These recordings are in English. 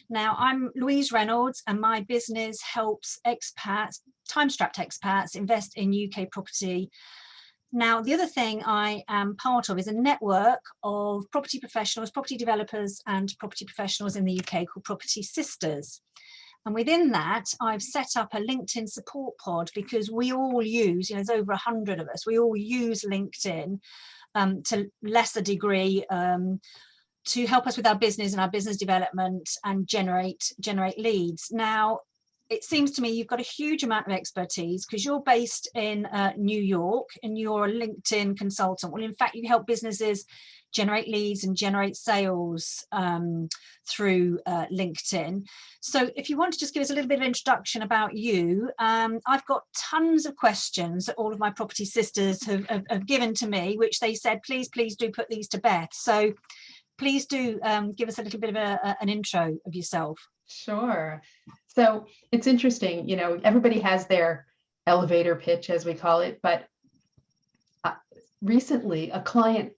Now, I'm Louise Reynolds, and my business helps expats, time-strapped expats, invest in UK property. Now, the other thing I am part of is a network of property professionals, property developers, and property professionals in the UK called Property Sisters. And within that, I've set up a LinkedIn support pod because we all use, there's over 100 of us, we all use LinkedIn to lesser degree to help us with our business and our business development and generate leads. Now, it seems to me you've got a huge amount of expertise because you're based in New York and you're a LinkedIn consultant. Well, in fact, you help businesses generate leads and generate sales through LinkedIn. So if you want to just give us a little bit of introduction about you, I've got tons of questions that all of my property sisters have given to me, which they said, please do put these to Beth. So please do give us a little bit of an intro of yourself. Sure. So it's interesting, everybody has their elevator pitch, as we call it, but recently a client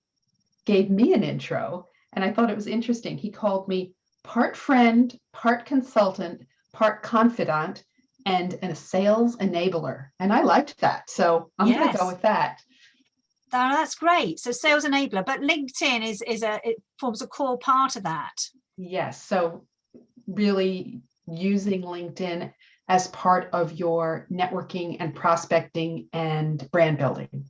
gave me an intro and I thought it was interesting. He called me part friend, part consultant, part confidant, and a sales enabler. And I liked that. So I'm going to go with that. That's great. So sales enabler, but LinkedIn it forms a core part of that. Yes. So really using LinkedIn as part of your networking and prospecting and brand building.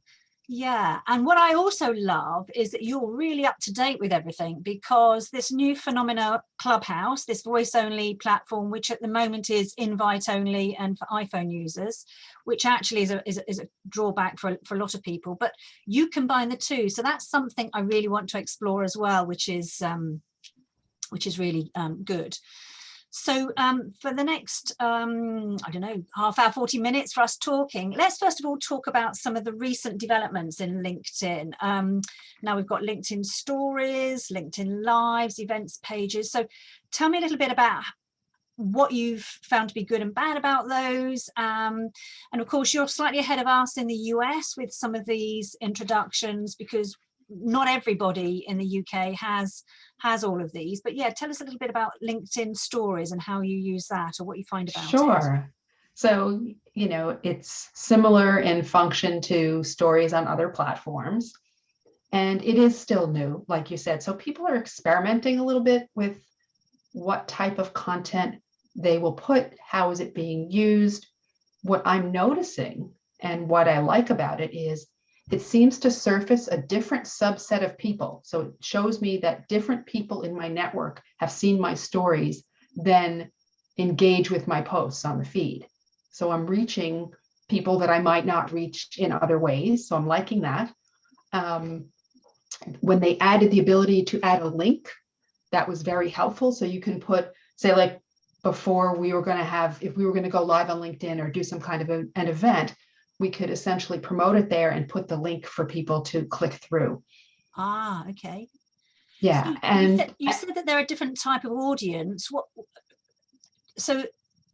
Yeah. And what I also love is that you're really up to date with everything, because this new phenomena, Clubhouse, this voice only platform, which at the moment is invite only and for iPhone users, which actually is a drawback for a lot of people, but you combine the two. So that's something I really want to explore as well, which is really good. So for the next, half hour, 40 minutes for us talking, let's first of all talk about some of the recent developments in LinkedIn. Now we've got LinkedIn stories, LinkedIn lives, events pages. So tell me a little bit about what you've found to be good and bad about those. And of course, you're slightly ahead of us in the US with some of these introductions, because not everybody in the UK has all of these. But yeah, tell us a little bit about LinkedIn stories and how you use that, or what you find about it. Sure. So, it's similar in function to stories on other platforms. And it is still new, like you said. So people are experimenting a little bit with what type of content they will put, how is it being used. What I'm noticing and what I like about it is it seems to surface a different subset of people. So it shows me that different people in my network have seen my stories, then engage with my posts on the feed. So I'm reaching people that I might not reach in other ways. So I'm liking that. When they added the ability to add a link, that was very helpful. So you can put, say, like before if we were going to go live on LinkedIn or do some kind of an event, we could essentially promote it there and put the link for people to click through. Ah, okay. Yeah. So and you said that there are different type of audience. So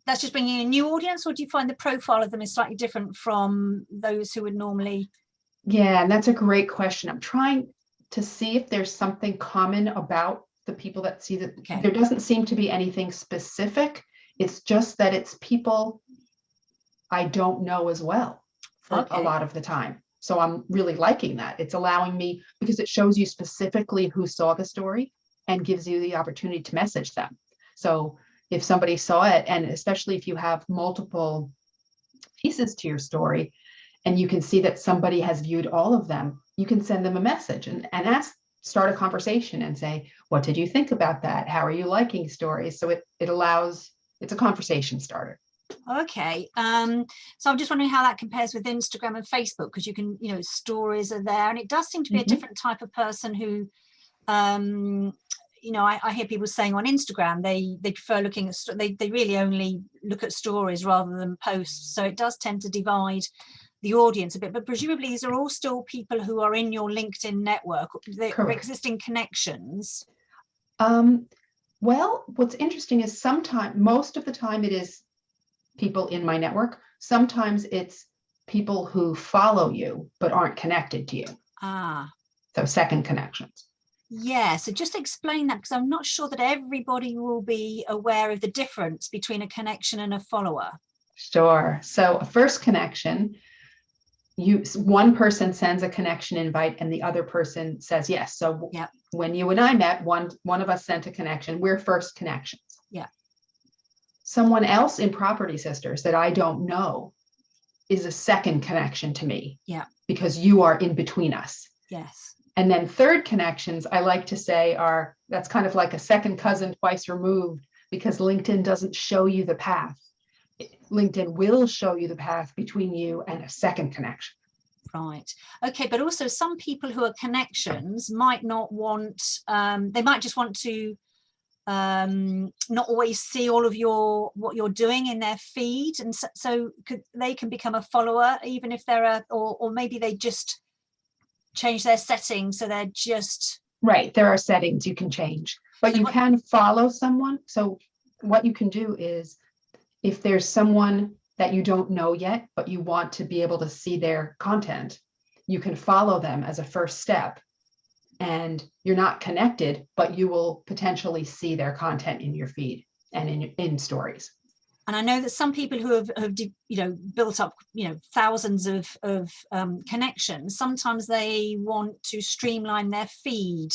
that's just bringing in a new audience, or do you find the profile of them is slightly different from those who would normally? Yeah, and that's a great question. I'm trying to see if there's something common about the people that see that. Okay. There doesn't seem to be anything specific. It's just that it's people I don't know as well for a lot of the time. So I'm really liking that. It's allowing me, because it shows you specifically who saw the story and gives you the opportunity to message them. So if somebody saw it, and especially if you have multiple pieces to your story and you can see that somebody has viewed all of them, you can send them a message and start a conversation and say, what did you think about that? How are you liking stories? So it's a conversation starter. Okay. So I'm just wondering how that compares with Instagram and Facebook, because you can, stories are there, and it does seem to be a different type of person who, I hear people saying on Instagram, they prefer looking at, they really only look at stories rather than posts. So it does tend to divide the audience a bit, but presumably these are all still people who are in your LinkedIn network, the existing connections. Well, what's interesting is most of the time it is people in my network. Sometimes it's people who follow you but aren't connected to you. Ah. So second connections. Yeah, so just explain that, because I'm not sure that everybody will be aware of the difference between a connection and a follower. Sure. So a first connection, one person sends a connection invite and the other person says yes. So Yeah. when you and I met, one of us sent a connection. We're first connections. Yeah. Someone else in Property Sisters that I don't know is a second connection to me. Yeah. Because you are in between us. Yes. And then third connections, I like to say, that's kind of like a second cousin twice removed, because LinkedIn doesn't show you the path. LinkedIn will show you the path between you and a second connection. Right. Okay. But also some people who are connections might not want, they might just want to not always see all of what you're doing in their feed. And so they can become a follower, even if they're or maybe they just change their settings. So they're just. Right. There are settings you can change, but you can follow someone. So what you can do is, if there's someone that you don't know yet, but you want to be able to see their content, you can follow them as a first step. And you're not connected, but you will potentially see their content in your feed and in stories. And I know that some people who have built up, thousands of connections, sometimes they want to streamline their feed.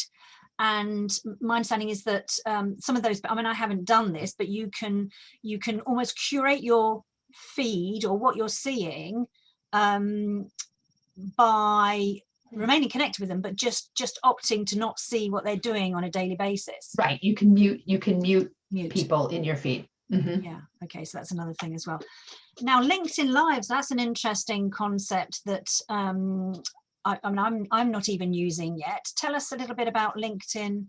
And my understanding is that some of those, I mean, I haven't done this, but you can almost curate your feed or what you're seeing by remaining connected with them, but just opting to not see what they're doing on a daily basis. Right. You can mute people in your feed. Mm-hmm. Yeah. Okay. So that's another thing as well. Now, LinkedIn Lives, that's an interesting concept that I'm not even using yet. Tell us a little bit about LinkedIn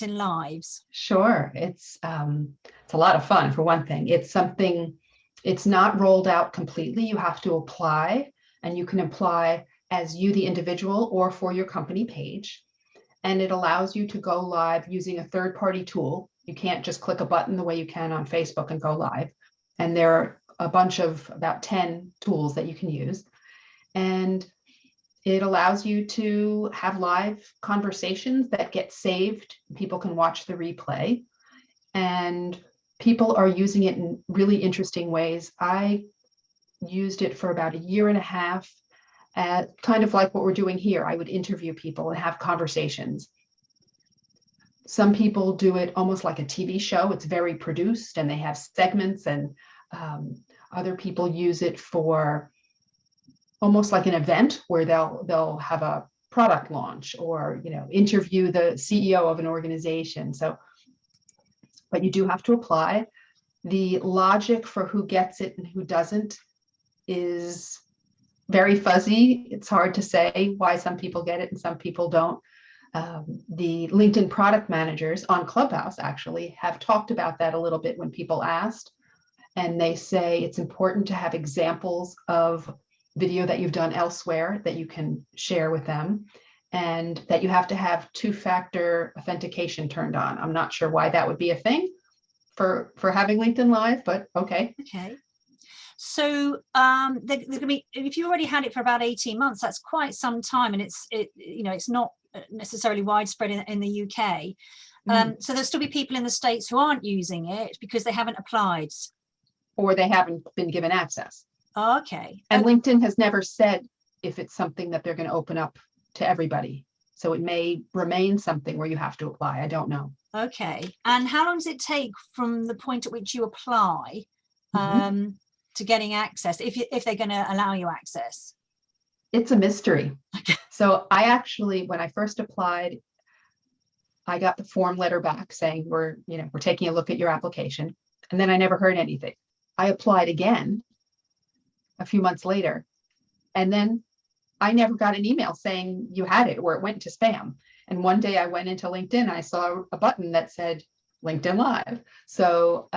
Lives. Sure. It's a lot of fun, for one thing. It's not rolled out completely. You have to apply, and you can apply as you, the individual, or for your company page. And it allows you to go live using a third-party tool. You can't just click a button the way you can on Facebook and go live. And there are a bunch of about 10 tools that you can use. And it allows you to have live conversations that get saved. People can watch the replay. And people are using it in really interesting ways. I used it for about a year and a half, kind of like what we're doing here. I would interview people and have conversations. Some people do it almost like a TV show. It's very produced and they have segments, and other people use it for almost like an event where they'll have a product launch or interview the CEO of an organization. So, but you do have to apply. The logic for who gets it and who doesn't is very fuzzy. It's hard to say why some people get it and some people don't. The LinkedIn product managers on Clubhouse actually have talked about that a little bit when people asked, and they say it's important to have examples of video that you've done elsewhere that you can share with them, and that you have to have two-factor authentication turned on. I'm not sure why that would be a thing for having LinkedIn Live, but okay. Okay. So they're going to be, if you already had it for about 18 months, that's quite some time, and it's not necessarily widespread in the UK. So there'll still be people in the States who aren't using it because they haven't applied. Or they haven't been given access. Okay. And LinkedIn has never said if it's something that they're going to open up to everybody. So it may remain something where you have to apply. I don't know. Okay. And how long does it take from the point at which you apply to getting access, if they're going to allow you access? It's a mystery. So I actually, when I first applied, I got the form letter back saying we're taking a look at your application. And then I never heard anything. I applied again a few months later, and then I never got an email saying you had it, or it went to spam. And one day I went into LinkedIn, I saw a button that said LinkedIn Live. So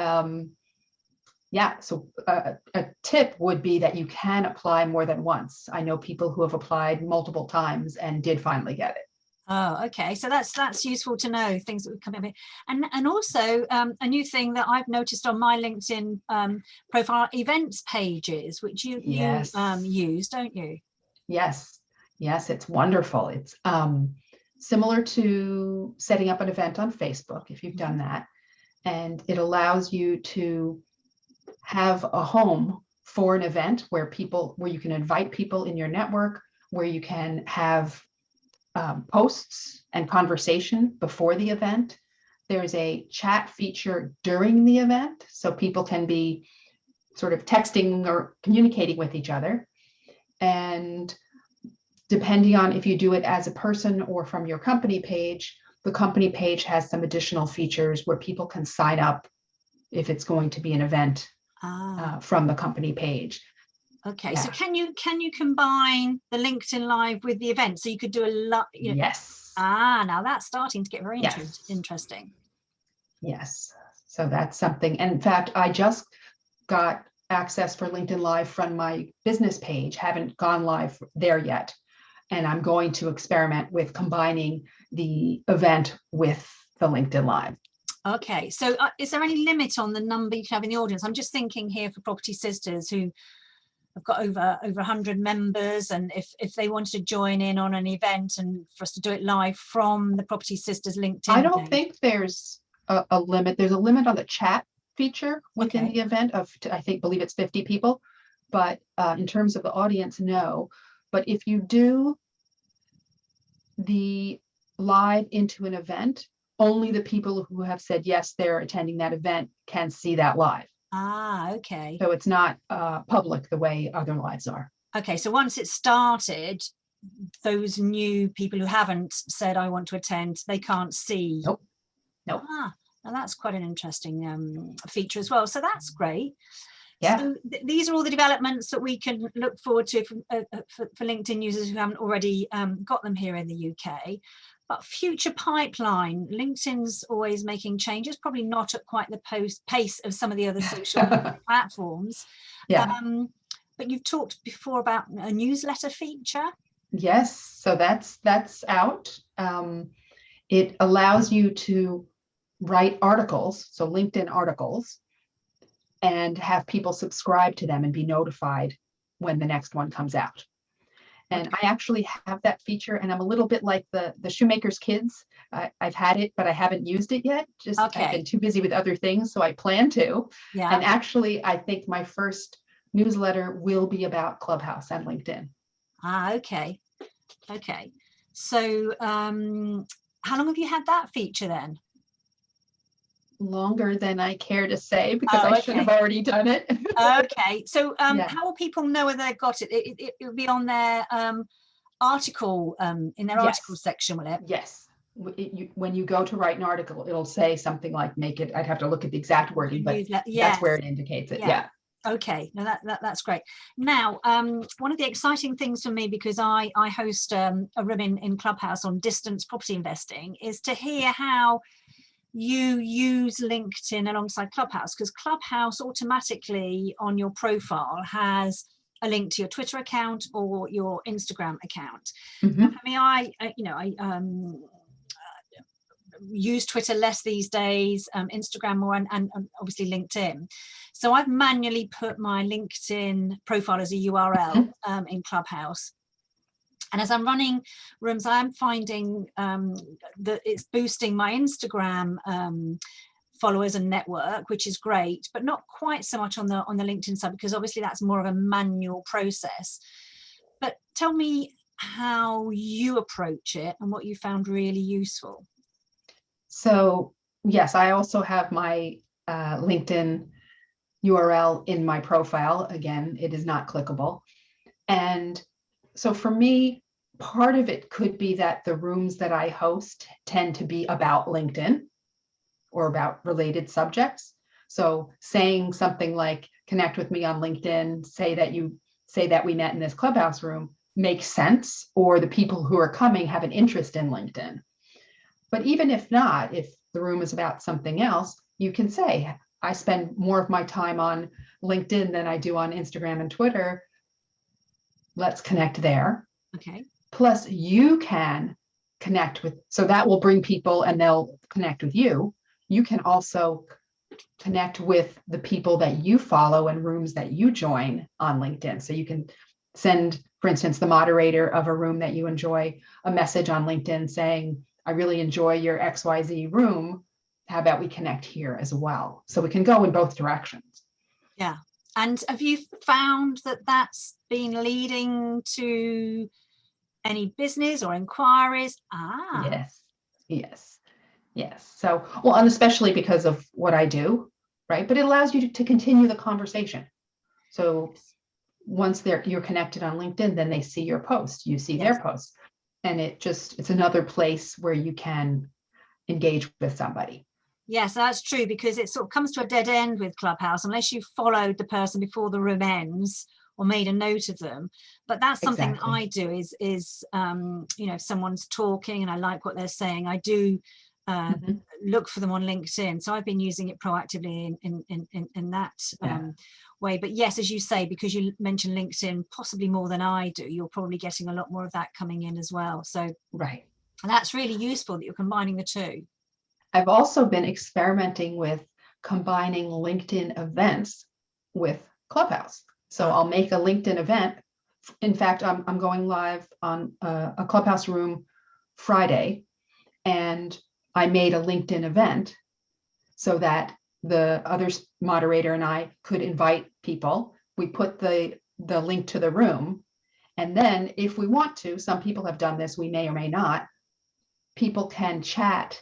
so a tip would be that you can apply more than once. I know people who have applied multiple times and did finally get it. Oh, okay. So that's useful to know, things that would come in. And also a new thing that I've noticed on my LinkedIn profile, events pages, which you use, don't you? Yes, it's wonderful. It's similar to setting up an event on Facebook, if you've done that. And it allows you to have a home for an event where you can invite people in your network, where you can have posts and conversation before the event. There's a chat feature during the event, so people can be sort of texting or communicating with each other. And depending on if you do it as a person or from your company page, the company page has some additional features where people can sign up if it's going to be an event from the company page. Okay, yeah. So can you combine the LinkedIn Live with the event? So you could do a lot. Yes. Now that's starting to get very interesting. Yes. So that's something. And in fact, I just got access for LinkedIn Live from my business page. Haven't gone live there yet. And I'm going to experiment with combining the event with the LinkedIn Live. Okay. So is there any limit on the number you can have in the audience? I'm just thinking here for Property Sisters who I've got over 100 members, and if they wanted to join in on an event and for us to do it live from the Property Sisters LinkedIn I don't think there's a limit. There's a limit on the chat feature within the event of, believe it's 50 people, but in terms of the audience, no. But if you do the live into an event, only the people who have said yes, they're attending that event can see that live. Okay. So it's not public the way other lives are. Okay, so once it's started, those new people who haven't said I want to attend, they can't see. Nope. Now that's quite an interesting feature as well. So that's great. Yeah. So these are all the developments that we can look forward to for LinkedIn users who haven't already got them here in the UK. But future pipeline, LinkedIn's always making changes, probably not at quite the pace of some of the other social platforms. Yeah. But you've talked before about a newsletter feature. Yes, so that's out. It allows you to write articles, so LinkedIn articles, and have people subscribe to them and be notified when the next one comes out. And I actually have that feature, and I'm a little bit like the shoemaker's kids. I've had it, but I haven't used it yet. I've been too busy with other things, so I plan to. Yeah. And actually, I think my first newsletter will be about Clubhouse and LinkedIn. Okay. So how long have you had that feature then? Longer than I care to say, because I should have already done it. Okay, so how will people know whether they've got it? It'll be on their article, in their article section, will it? Yes. When you go to write an article, it'll say something like make it, I'd have to look at the exact wording, but that's where it indicates it. Yeah. Okay, no, that's great. Now, one of the exciting things for me, because I host a room in Clubhouse on distance property investing, is to hear how you use LinkedIn alongside Clubhouse, because Clubhouse automatically on your profile has a link to your Twitter account or your Instagram account. Mm-hmm. For me, I use Twitter less these days, Instagram more, and obviously LinkedIn. So I've manually put my LinkedIn profile as a URL in Clubhouse. And as I'm running rooms, I'm finding that it's boosting my Instagram followers and network, which is great, but not quite so much on the LinkedIn side, because obviously that's more of a manual process. But tell me how you approach it and what you found really useful. So yes, I also have my LinkedIn URL in my profile. Again, it is not clickable. And so for me, part of it could be that the rooms that I host tend to be about LinkedIn or about related subjects. So saying something like connect with me on LinkedIn, say that we met in this Clubhouse room makes sense, or the people who are coming have an interest in LinkedIn. But even if not, if the room is about something else, you can say, I spend more of my time on LinkedIn than I do on Instagram and Twitter. Let's connect there. Okay. Plus you can connect with, so that will bring people and they'll connect with you. You can also connect with the people that you follow and rooms that you join on LinkedIn. So you can send, for instance, the moderator of a room that you enjoy a message on LinkedIn saying, I really enjoy your XYZ room. How about we connect here as well? So we can go in both directions. Yeah. And have you found that that's been leading to any business or inquiries? Yes. So, well, and especially because of what I do, right? But it allows you to continue the conversation. So once you're connected on LinkedIn, then they see your post, you see their post, and it's another place where you can engage with somebody. Yes, that's true, because it sort of comes to a dead end with Clubhouse unless you followed the person before the room ends or made a note of them. But that's something that I do is you know, if someone's talking and I like what they're saying, I do look for them on LinkedIn. So I've been using it proactively in that way. But yes, as you say, because you mentioned LinkedIn possibly more than I do, you're probably getting a lot more of that coming in as well. So and that's really useful that you're combining the two. I've also been experimenting with combining LinkedIn events with Clubhouse. So I'll make a LinkedIn event. In fact, I'm going live on a Clubhouse room Friday, and I made a LinkedIn event so that the other moderator and I could invite people. We put the link to the room, and then if we want to, some people have done this, we may or may not, people can chat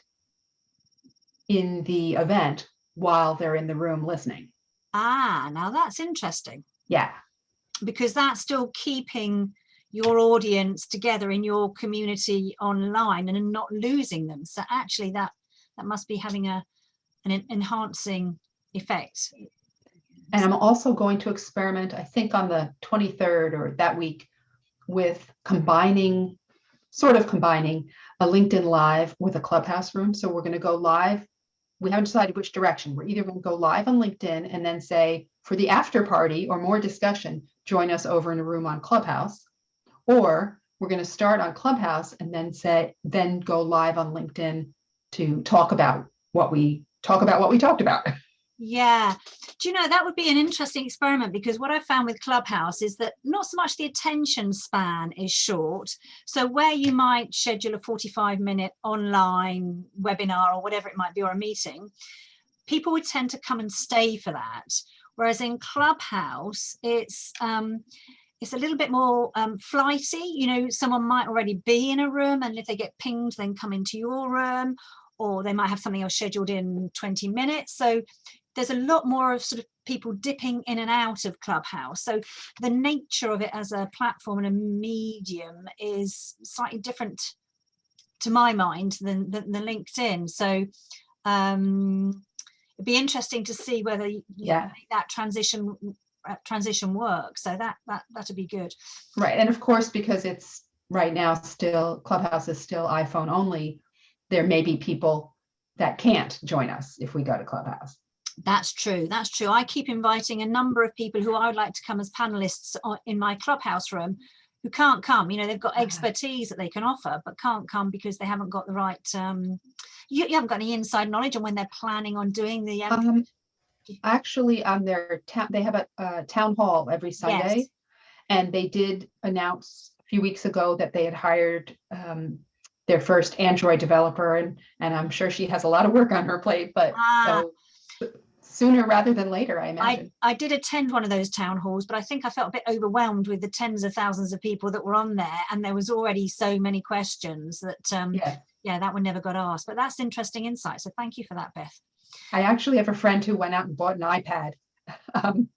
in the event while they're in the room listening. Now that's interesting. Yeah. Because that's still keeping your audience together in your community online and not losing them. So actually that must be having an enhancing effect. And I'm also going to experiment, I think on the 23rd or that week, with sort of combining a LinkedIn Live with a Clubhouse room. So we're going to go live. We haven't decided which direction. We're either going to go live on LinkedIn and then say, for the after party or more discussion, join us over in a room on Clubhouse, or we're going to start on Clubhouse and then go live on LinkedIn to talk about what we talked about. Yeah. Do you know, that would be an interesting experiment, because what I found with Clubhouse is that not so much the attention span is short. So where you might schedule a 45-minute online webinar or whatever it might be, or a meeting, people would tend to come and stay for that. Whereas in Clubhouse, it's a little bit more flighty. You know, someone might already be in a room, and if they get pinged, then come into your room, or they might have something else scheduled in 20 minutes. So there's a lot more of sort of people dipping in and out of Clubhouse. So the nature of it as a platform and a medium is slightly different to my mind than LinkedIn. So it'd be interesting to see whether you make that transition work. So that'd be good. Right. And of course, because it's right now still, Clubhouse is still iPhone only, there may be people that can't join us if we go to Clubhouse. That's true. That's true. I keep inviting a number of people who I would like to come as panelists in my Clubhouse room who can't come. You know, they've got expertise that they can offer, but can't come because they haven't got the right, you haven't got any inside knowledge on when they're planning on doing the... Actually, on their they have a town hall every Sunday, and they did announce a few weeks ago that they had hired their first Android developer, and I'm sure she has a lot of work on her plate, but so sooner rather than later, I imagine. I did attend one of those town halls, but I think I felt a bit overwhelmed with the tens of thousands of people that were on there, and there was already so many questions that that one never got asked. But that's interesting insight, so thank you for that, Beth. I actually have a friend who went out and bought an iPad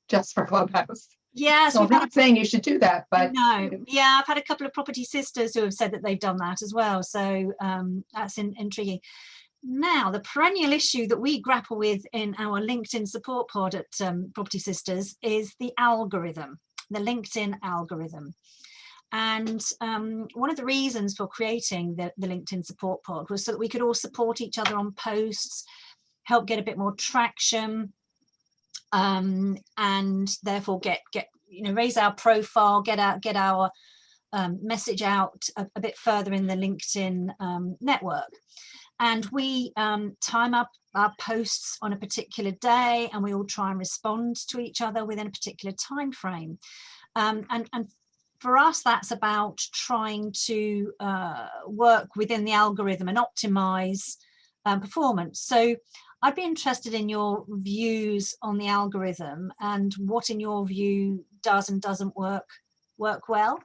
just for Clubhouse. Yes, so I'm not saying you should do that, but no, yeah, I've had a couple of property sisters who have said that they've done that as well. So that's intriguing. Now, the perennial issue that we grapple with in our LinkedIn support pod at Property Sisters is the algorithm, the LinkedIn algorithm. And one of the reasons for creating the LinkedIn support pod was so that we could all support each other on posts, help get a bit more traction, and therefore get raise our profile, get our message out a bit further in the LinkedIn network. And we time up our posts on a particular day, and we all try and respond to each other within a particular time frame. And for us, that's about trying to work within the algorithm and optimize performance. So I'd be interested in your views on the algorithm and what in your view does and doesn't work well.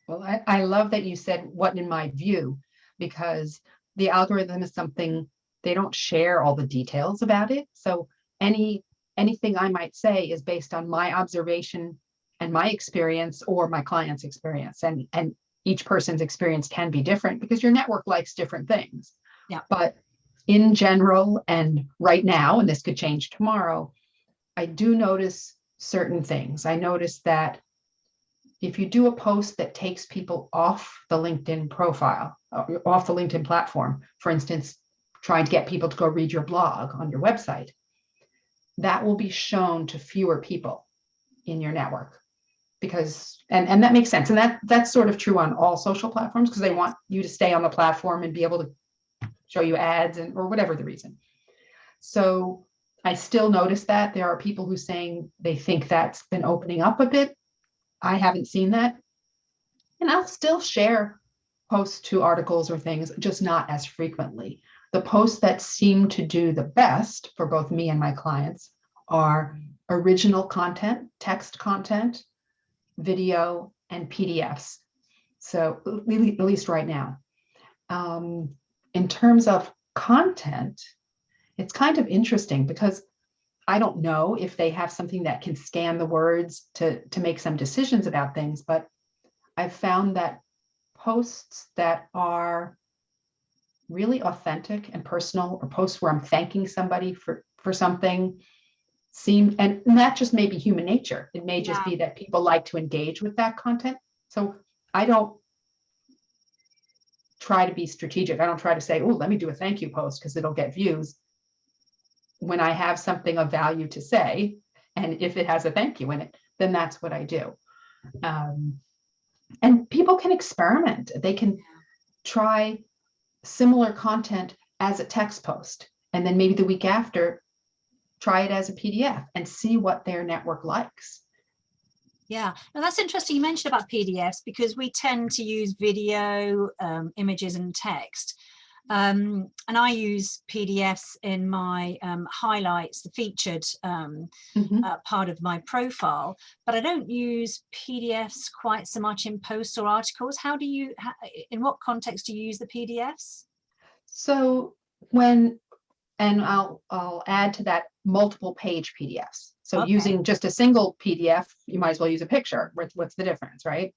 Well, I love that you said what in my view, because the algorithm is something, they don't share all the details about it. So anything I might say is based on my observation and my experience or my client's experience. And each person's experience can be different because your network likes different things. Yeah. But in general, and right now, and this could change tomorrow, I do notice certain things. I notice that if you do a post that takes people off the LinkedIn profile, off the LinkedIn platform, for instance, trying to get people to go read your blog on your website, that will be shown to fewer people in your network. Because, and that makes sense. And that's sort of true on all social platforms, because they want you to stay on the platform and be able to show you ads or whatever the reason. So I still notice that there are people who saying they think that's been opening up a bit. I haven't seen that. And I'll still share posts to articles or things, just not as frequently. The posts that seem to do the best for both me and my clients are original content, text content, video, and PDFs. So at least right now. In terms of content, it's kind of interesting because I don't know if they have something that can scan the words to make some decisions about things, but I've found that posts that are really authentic and personal, or posts where I'm thanking somebody for something, seem, and that just may be human nature. It may just be that people like to engage with that content. So I don't try to be strategic. I don't try to say, oh, let me do a thank you post because it'll get views. When I have something of value to say, and if it has a thank you in it, then that's what I do. And people can experiment. They can try similar content as a text post, and then maybe the week after, try it as a PDF and see what their network likes. Yeah, now that's interesting you mentioned about PDFs, because we tend to use video, images and text. And I use PDFs in my highlights, the featured part of my profile, but I don't use PDFs quite so much in posts or articles. How do you, in what context do you use the PDFs? So and I'll add to that multiple page PDFs. So using just a single PDF, you might as well use a picture. What's the difference, right?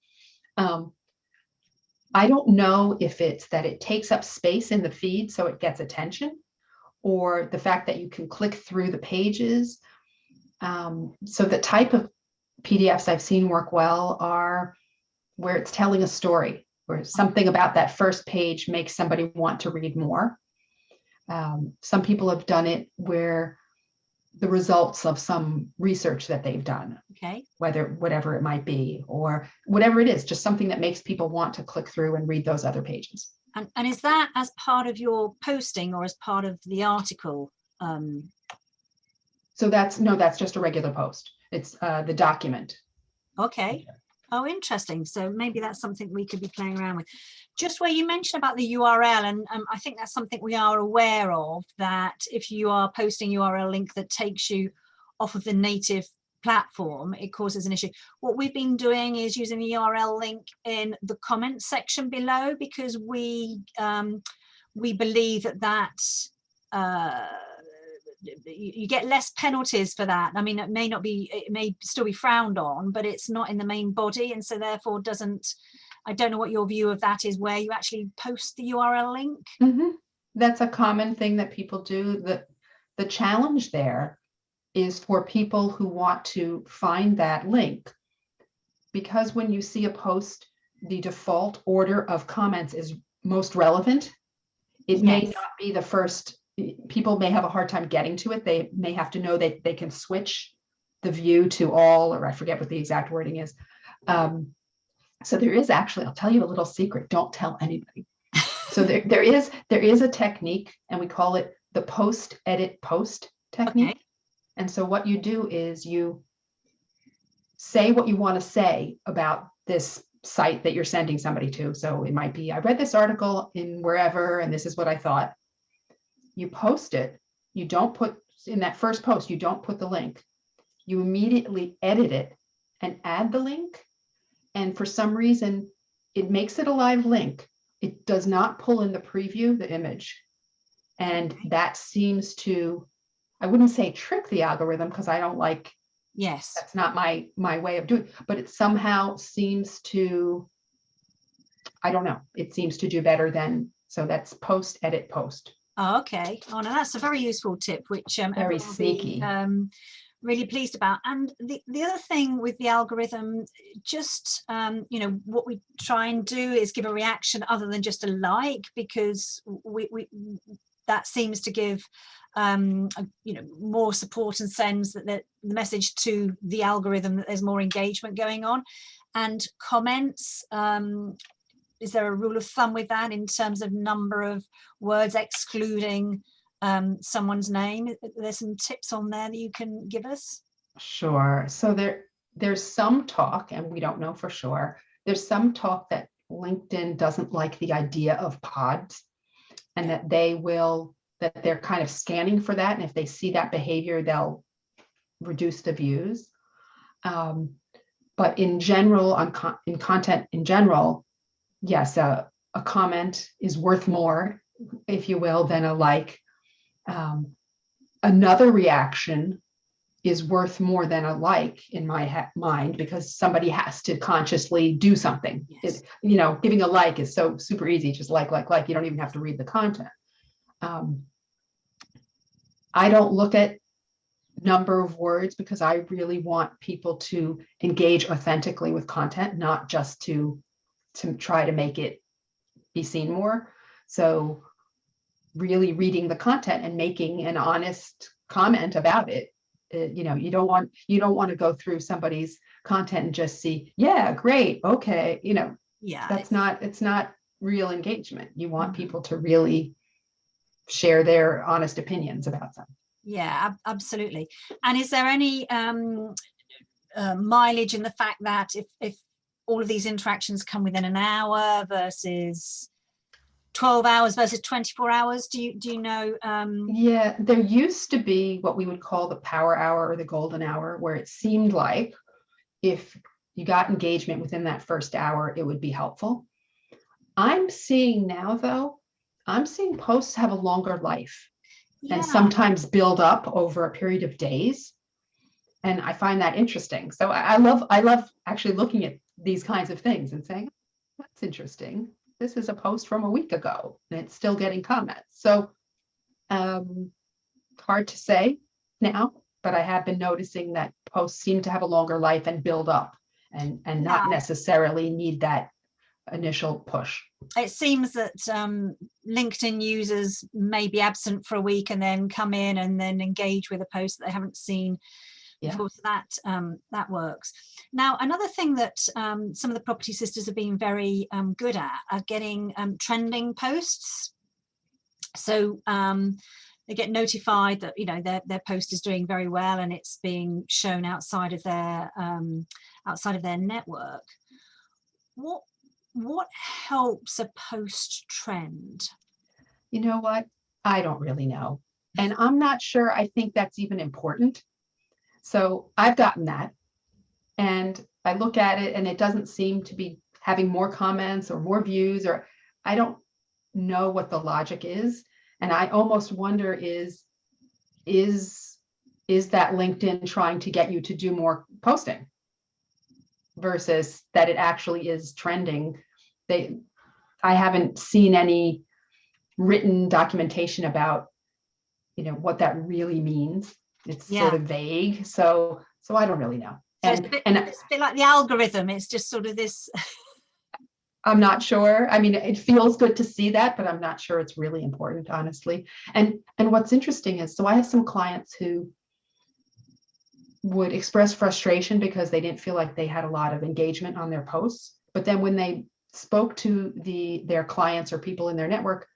I don't know if it's that it takes up space in the feed so it gets attention, or the fact that you can click through the pages. So the type of PDFs I've seen work well are where it's telling a story, where something about that first page makes somebody want to read more. Some people have done it where the results of some research that they've done, whatever it might be, or whatever it is, just something that makes people want to click through and read those other pages. And is that as part of your posting or as part of the article? So that's just a regular post. It's the document. Okay. Oh, interesting. So maybe that's something we could be playing around with. Just where you mentioned about the URL, and I think that's something we are aware of, that if you are posting URL link that takes you off of the native platform, it causes an issue. What we've been doing is using the URL link in the comments section below, because we believe that you get less penalties for that. I mean, it may still be frowned on, but it's not in the main body, and so therefore I don't know what your view of that is, where you actually post the URL link. That's a common thing that people do. The challenge there is for people who want to find that link, because when you see a post, the default order of comments is most relevant. It may not be the first. People may have a hard time getting to it. They may have to know that they can switch the view to all, or I forget what the exact wording is. So there is actually, I'll tell you a little secret. Don't tell anybody. So there is a technique, and we call it the post-edit-post technique. And so what you do is you say what you want to say about this site that you're sending somebody to. So it might be, I read this article in wherever, and this is what I thought. You post it. You don't put, in that first post, you don't put the link. You immediately edit it and add the link. And for some reason, it makes it a live link. It does not pull in the preview, the image. And that seems to, I wouldn't say trick the algorithm, because I don't like, Yes. that's not my way of doing it, but it somehow seems to, I don't know, it seems to do better than, so that's post, edit, post. Oh, okay. Oh, no, that's a very useful tip, which Very everyone will sneaky. be really pleased about. And the other thing with the algorithm, just you know, what we try and do is give a reaction other than just a like, because we that seems to give you know, more support and sends that the message to the algorithm that there's more engagement going on. And comments, is there a rule of thumb with that in terms of number of words excluding someone's name? There's some tips on there that you can give us. Sure. So there's some talk, and we don't know for sure, there's some talk that LinkedIn doesn't like the idea of pods, and that they're kind of scanning for that. And if they see that behavior, they'll reduce the views. But in general, in content in general, yes, a comment is worth more, if you will, than a like. Another reaction is worth more than a like in my mind, because somebody has to consciously do something. Yes. You know, giving a like is so super easy, just like, you don't even have to read the content. I don't look at number of words, because I really want people to engage authentically with content, not just to try to make it be seen more. So really reading the content and making an honest comment about it. You know, you don't want to go through somebody's content and just see, yeah, great, okay, you know, Yeah, it's not real engagement. You want people to really share their honest opinions about something. Yeah, absolutely. And is there any mileage in the fact that if all of these interactions come within an hour versus 12 hours versus 24 hours, do you know? Yeah, there used to be what we would call the power hour or the golden hour, where it seemed like if you got engagement within that first hour, it would be helpful. I'm seeing now, though, I'm seeing posts have a longer life. Yeah. And sometimes build up over a period of days. And I find that interesting. So I love actually looking at these kinds of things and saying, that's interesting. This is a post from a week ago and it's still getting comments. So hard to say now, but I have been noticing that posts seem to have a longer life and build up and not necessarily need that initial push. It seems that LinkedIn users may be absent for a week and then come in and then engage with a post that they haven't seen before. So that works. Now, another thing that some of the property sisters have been very good at are getting trending posts. So they get notified that, you know, their post is doing very well and it's being shown outside of their network. What helps a post trend? You know what? I don't really know. And I'm not sure I think that's even important. So I've gotten that. And I look at it and it doesn't seem to be having more comments or more views, or I don't know what the logic is. And I almost wonder is that LinkedIn trying to get you to do more posting versus that it actually is trending? I haven't seen any written documentation about, you know, what that really means. It's sort of vague. So I don't really know. So it's a bit like the algorithm. It's just sort of this. I'm not sure. I mean, it feels good to see that, but I'm not sure it's really important, honestly. And what's interesting is, so I have some clients who would express frustration because they didn't feel like they had a lot of engagement on their posts. But then when they spoke to their clients or people in their network,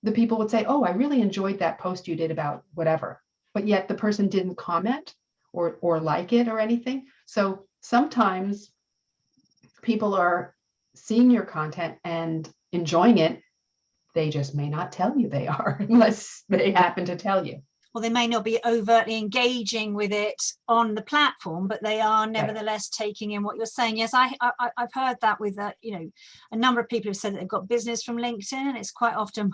the people would say, oh, I really enjoyed that post you did about whatever. But yet the person didn't comment or like it or anything. So sometimes people are seeing your content and enjoying it. They just may not tell you they are unless they happen to tell you. Or they may not be overtly engaging with it on the platform, but they are nevertheless taking in what you're saying. Yes, I've heard that with you know, a number of people have said that they've got business from LinkedIn, and it's quite often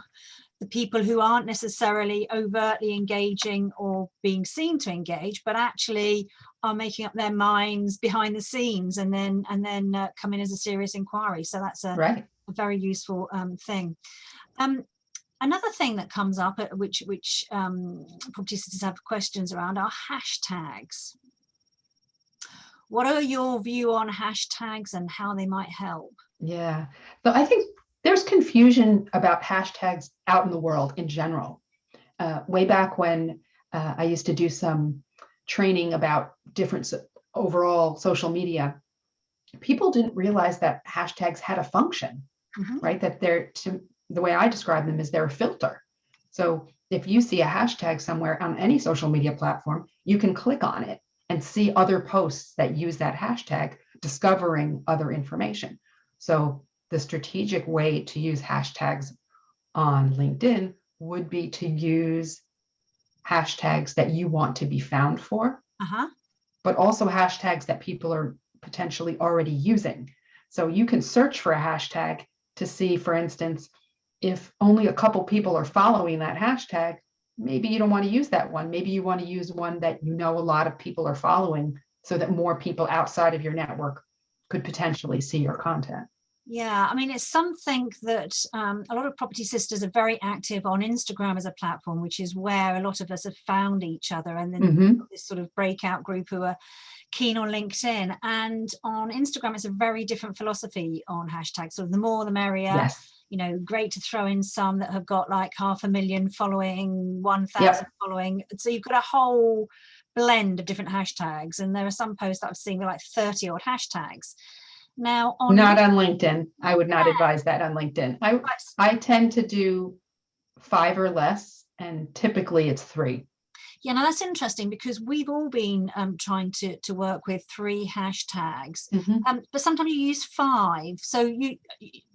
the people who aren't necessarily overtly engaging or being seen to engage, but actually are making up their minds behind the scenes and then come in as a serious inquiry. So that's a very useful thing. Another thing that comes up, which property sisters have questions around, are hashtags. What are your view on hashtags and how they might help? Yeah, so I think there's confusion about hashtags out in the world in general. Way back when I used to do some training about different overall social media, people didn't realize that hashtags had a function, right? That the way I describe them is they're a filter. So if you see a hashtag somewhere on any social media platform, you can click on it and see other posts that use that hashtag, discovering other information. So the strategic way to use hashtags on LinkedIn would be to use hashtags that you want to be found for, but also hashtags that people are potentially already using. So you can search for a hashtag to see, for instance, if only a couple people are following that hashtag, maybe you don't want to use that one. Maybe you want to use one that you know a lot of people are following so that more people outside of your network could potentially see your content. Yeah, I mean, it's something that a lot of property sisters are very active on Instagram as a platform, which is where a lot of us have found each other, and then this sort of breakout group who are keen on LinkedIn. And on Instagram, it's a very different philosophy on hashtags. So the more the merrier. Yes. You know, great to throw in some that have got like 500,000 following, 1,000 following. So you've got a whole blend of different hashtags. And there are some posts that I've seen with like 30 odd hashtags. Now, not on LinkedIn. I would not advise that on LinkedIn. I tend to do 5 or less, and typically it's 3. Yeah, now that's interesting because we've all been trying to work with 3 hashtags, but sometimes you use 5. So you,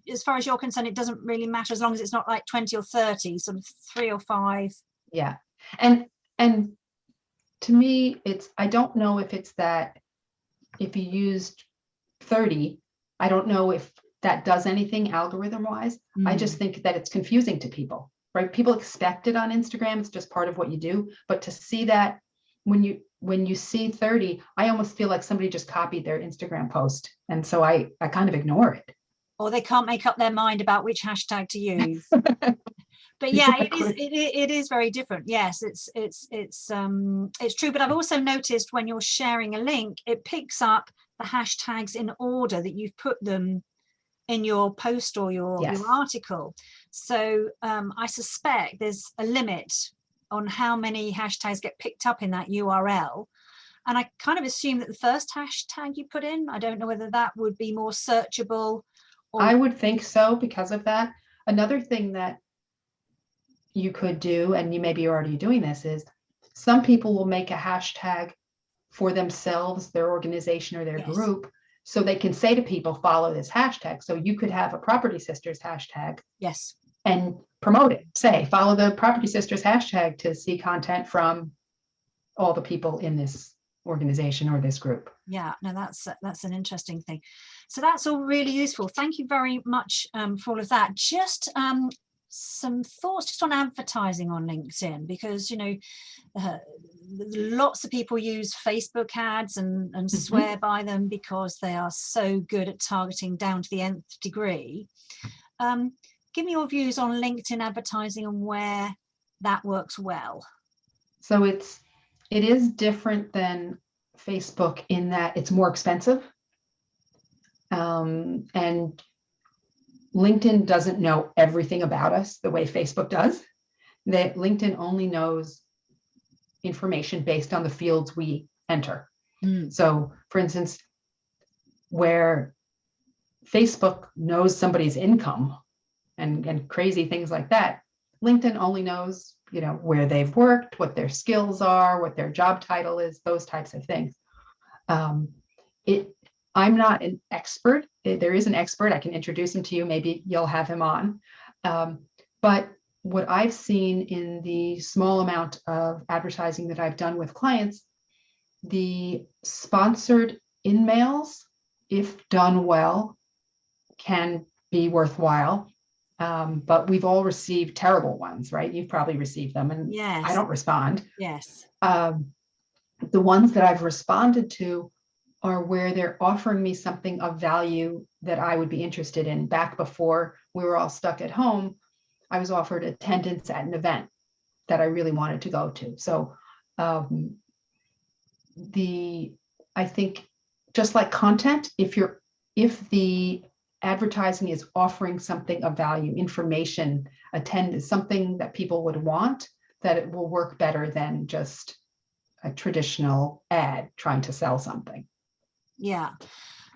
as far as you're concerned, it doesn't really matter as long as it's not like 20 or 30, sort of 3 or 5. Yeah, and to me, I don't know if it's that if you used 30, I don't know if that does anything algorithm wise. I just think that it's confusing to people. Right? People expect it on Instagram. It's just part of what you do. But to see that when you see 30, I almost feel like somebody just copied their Instagram post. And so I kind of ignore it. Or they can't make up their mind about which hashtag to use. But yeah, it is very different. Yes, it's true. But I've also noticed when you're sharing a link, it picks up the hashtags in order that you've put them in your post or your article. So I suspect there's a limit on how many hashtags get picked up in that URL. And I kind of assume that the first hashtag you put in, I don't know whether that would be more searchable. I would think so because of that. Another thing that you could do, and you maybe you're already doing this, is some people will make a hashtag for themselves, their organization or their group, so they can say to people, follow this hashtag. So you could have a Property Sisters hashtag. Yes. And promote it. Say, follow the Property Sisters hashtag to see content from all the people in this organization or this group. Yeah, no, that's an interesting thing. So that's all really useful. Thank you very much for all of that. Just some thoughts just on advertising on LinkedIn, because, you know, lots of people use Facebook ads and swear by them because they are so good at targeting down to the nth degree. Give me your views on LinkedIn advertising and where that works well. So it is different than Facebook in that it's more expensive. And LinkedIn doesn't know everything about us the way Facebook does. That LinkedIn only knows information based on the fields we enter. So for instance, where Facebook knows somebody's income and crazy things like that, LinkedIn only knows, you know, where they've worked, what their skills are, what their job title is, those types of things. I'm not an expert. There is an expert. I can introduce him to you. Maybe you'll have him on. But what I've seen in the small amount of advertising that I've done with clients, the sponsored in-mails, if done well, can be worthwhile. But we've all received terrible ones, right? You've probably received them, and Yes. I don't respond. Yes. The ones that I've responded to are where they're offering me something of value that I would be interested in. Back before we were all stuck at home, I was offered attendance at an event that I really wanted to go to. So I think just like content, if the advertising is offering something of value, information, attendance, something that people would want, that it will work better than just a traditional ad trying to sell something. Yeah.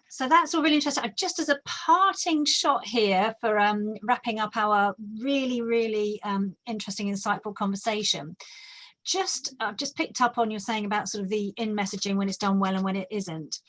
So that's all really interesting. Just as a parting shot here for wrapping up our really, really interesting, insightful conversation. Just picked up on you saying about sort of the in messaging when it's done well and when it isn't.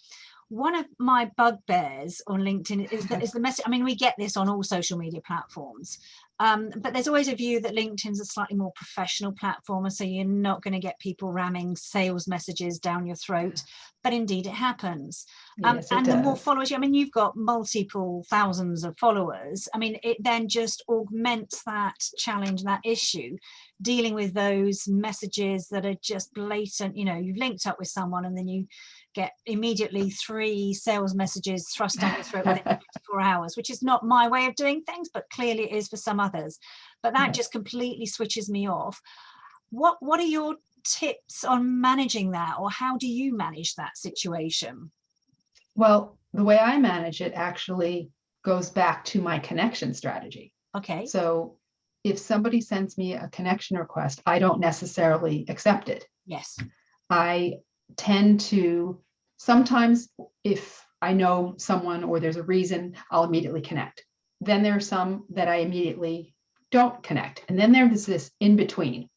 One of my bugbears on LinkedIn is the message. I mean, we get this on all social media platforms, but there's always a view that LinkedIn's a slightly more professional platform, and so you're not going to get people ramming sales messages down your throat. But indeed, it happens. Yes, it and does. The more followers, I mean, you've got multiple thousands of followers. I mean, it then just augments that challenge, that issue, dealing with those messages that are just blatant. You know, you've linked up with someone and then you get immediately 3 sales messages thrust down your throat within 24 hours, which is not my way of doing things, but clearly it is for some others. But that just completely switches me off. What are your tips on managing that, or how do you manage that situation? Well, the way I manage it actually goes back to my connection strategy. Okay. So if somebody sends me a connection request, I don't necessarily accept it. Yes. I tend to, sometimes if I know someone or there's a reason, I'll immediately connect. Then there are some that I immediately don't connect. And then there's this in between.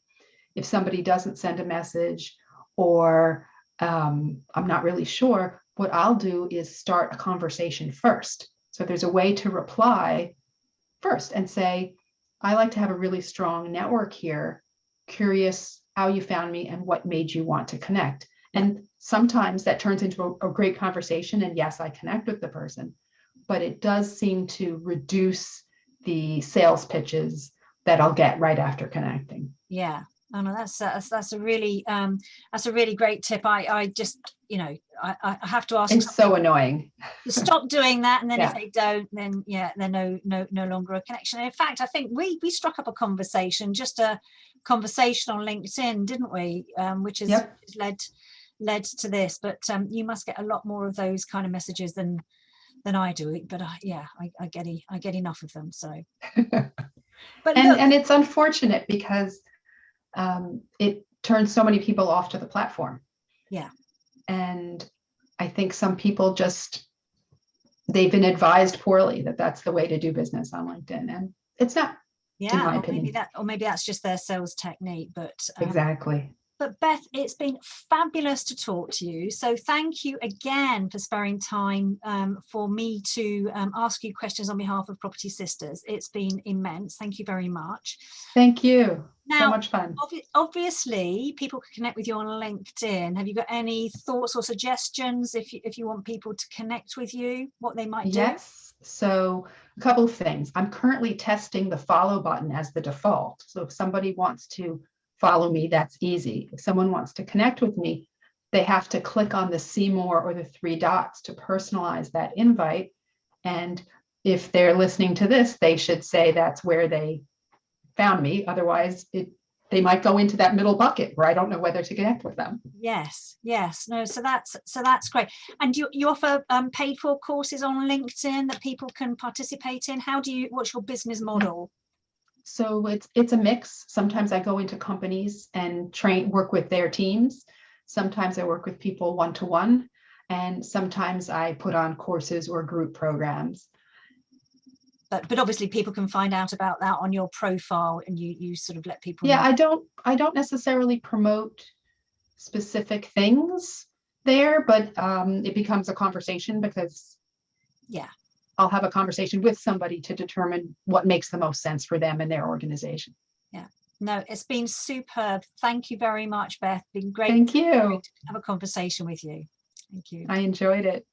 If somebody doesn't send a message, or I'm not really sure, what I'll do is start a conversation first. So there's a way to reply first and say, I like to have a really strong network here. Curious how you found me and what made you want to connect. And sometimes that turns into a great conversation. And yes, I connect with the person, but it does seem to reduce the sales pitches that I'll get right after connecting. Yeah. Oh no, that's a really great tip. I just, you know, I have to ask. It's so annoying. Stop doing that, and then if they don't, then they're no longer a connection. In fact, I think we struck up a conversation, just a conversation on LinkedIn, didn't we? Which has led to this. But you must get a lot more of those kind of messages than I do. But I get enough of them. So, but and it's unfortunate because it turns so many people off to the platform. Yeah. And I think some people they've been advised poorly that that's the way to do business on LinkedIn, and it's not. Yeah, in my opinion. Maybe that's just their sales technique, but exactly. But Beth, it's been fabulous to talk to you. So thank you again for sparing time for me to ask you questions on behalf of Property Sisters. It's been immense. Thank you very much. Thank you. Now, so much fun. Obviously, people can connect with you on LinkedIn. Have you got any thoughts or suggestions if you want people to connect with you, what they might do? Yes. So a couple of things. I'm currently testing the follow button as the default. So if somebody wants to follow me, that's easy. If someone wants to connect with me, they have to click on the see more or the 3 dots to personalize that invite. And if they're listening to this, they should say that's where they found me. Otherwise, they might go into that middle bucket where I don't know whether to connect with them. Yes. No, so that's great. And you offer paid for courses on LinkedIn that people can participate in. What's your business model? So it's a mix. Sometimes I go into companies and work with their teams. Sometimes I work with people one-to-one, and sometimes I put on courses or group programs. But obviously people can find out about that on your profile, and you sort of let people know. I don't necessarily promote specific things. there, but it becomes a conversation because Yeah. I'll have a conversation with somebody to determine what makes the most sense for them and their organization. Yeah. No, it's been superb. Thank you very much, Beth. Been great. Thank you. Great to have a conversation with you. Thank you. I enjoyed it.